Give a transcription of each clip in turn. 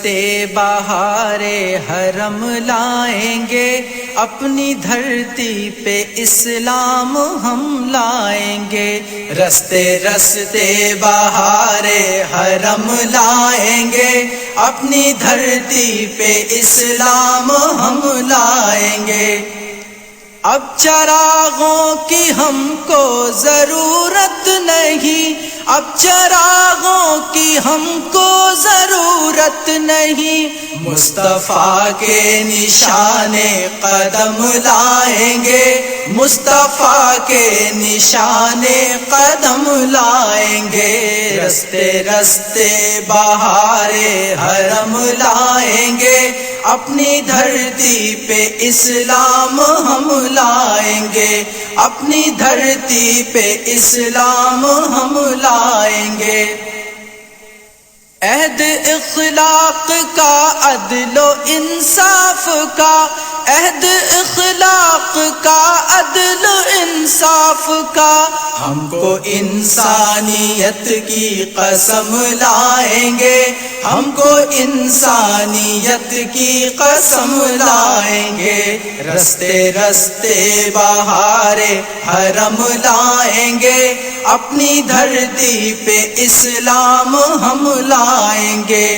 رستے بہار حرم لائیں گے، اپنی دھرتی پہ اسلام ہم لائیں گے۔ رستے رستے بہار حرم لائیں گے، اپنی دھرتی پہ اسلام ہم لائیں گے۔ اب چراغوں کی ہم کو ضرورت نہیں، اب چراغوں کی ہم کو ضرورت نہیں، مصطفیٰ کے نشان قدم لائیں گے، مصطفیٰ کے نشان قدم لائیں گے۔ رستے رستے بہار حرم لائیں گے، اپنی دھرتی پہ اسلام ہم لائیں گے، اپنی دھرتی پہ اسلام ہم لائیں گے۔ عہد اخلاق کا، عدل و انصاف کا، عہد اخلاق کا، عدل و انصاف کا، ہم کو انسانیت کی قسم لائیں گے، ہم کو انسانیت کی قسم لائیں گے۔ رستے رستے بہار حرم لائیں گے، اپنی دھرتی پہ اسلام ہم لائیں گے،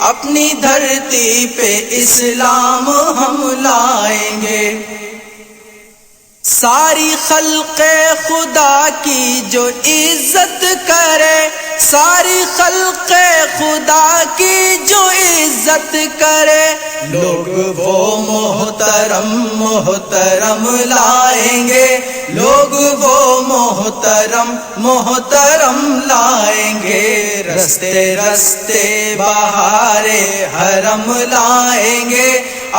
اپنی دھرتی پہ اسلام ہم لائیں گے۔ ساری خلق خدا کی جو عزت کرے، ساری خلق خدا کی جو عزت کرے، لوگ وہ محترم محترم لائیں گے، لوگ وہ محترم محترم لائیں گے۔ رستے رستے بہار حرم لائیں گے،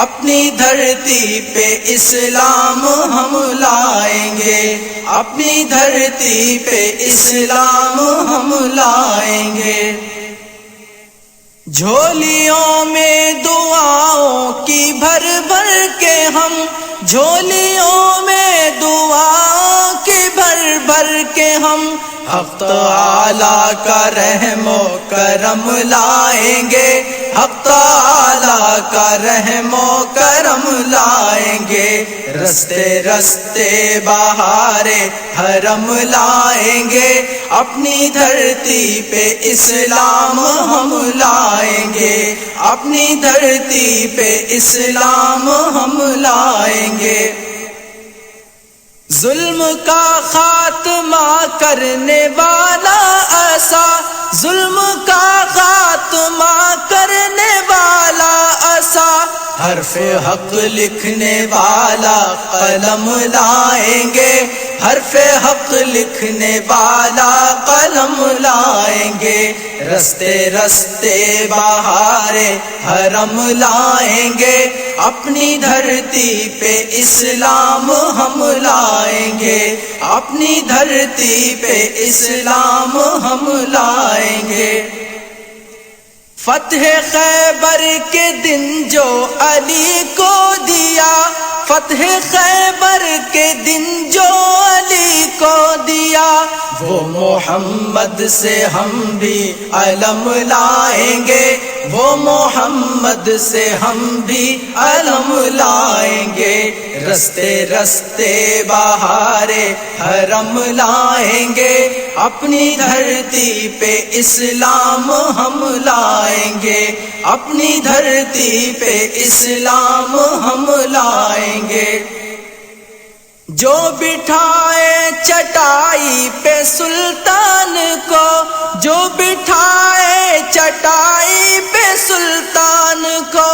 اپنی دھرتی پہ اسلام ہم لائیں گے، اپنی دھرتی پہ اسلام ہم لائیں گے۔ جھولیوں میں دعاؤں کی بھر بھر کے ہم، جھولیوں میں دعاؤں کی بھر بھر کے ہم، حق تعالیٰ کا رحم و کرم لائیں گے، حق تعالیٰ کا رحم و کرم لائیں گے۔ رستے رستے بہار حرم لائیں گے، اپنی دھرتی پہ اسلام ہم لائیں گے، اپنی دھرتی پہ اسلام ہم لائیں گے۔ ظلم کا خاتمہ کرنے والا ایسا، ظلم کا خاتمہ کرنے والا ایسا، حرف حق لکھنے والا قلم لائیں گے، حرف حق لکھنے والا قلم لائیں گے۔ رستے رستے بہار حرم لائیں گے، اپنی دھرتی پہ اسلام ہم لائیں گے، اپنی دھرتی پہ اسلام ہم لائیں گے۔ فتح خیبر کے دن جو علی کو دیا، فتح خیبر کے دن جو علی کو دیا، وہ محمد سے ہم بھی علم لائیں گے، وہ محمد سے ہم بھی علم لائیں گے۔ رستے رستے بہار حرم لائیں گے، اپنی دھرتی پہ اسلام ہم لائیں گے، اپنی دھرتی پہ اسلام ہم لائیں گے۔ جو بٹھائے چٹائی پہ سلطان کو، جو بٹھائے چٹائی پہ سلطان کو،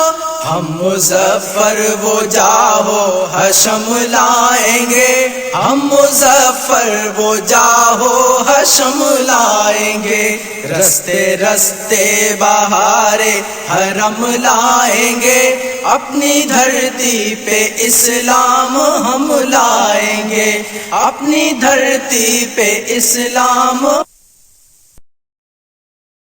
ہم مظفر وہ جاہو حشم لائیں گے، ہم مظفر وہ جاہو حشم لائیں گے۔ رستے رستے بہار حرم لائیں گے، اپنی دھرتی پہ اسلام ہم لائیں گے، اپنی دھرتی پہ اسلام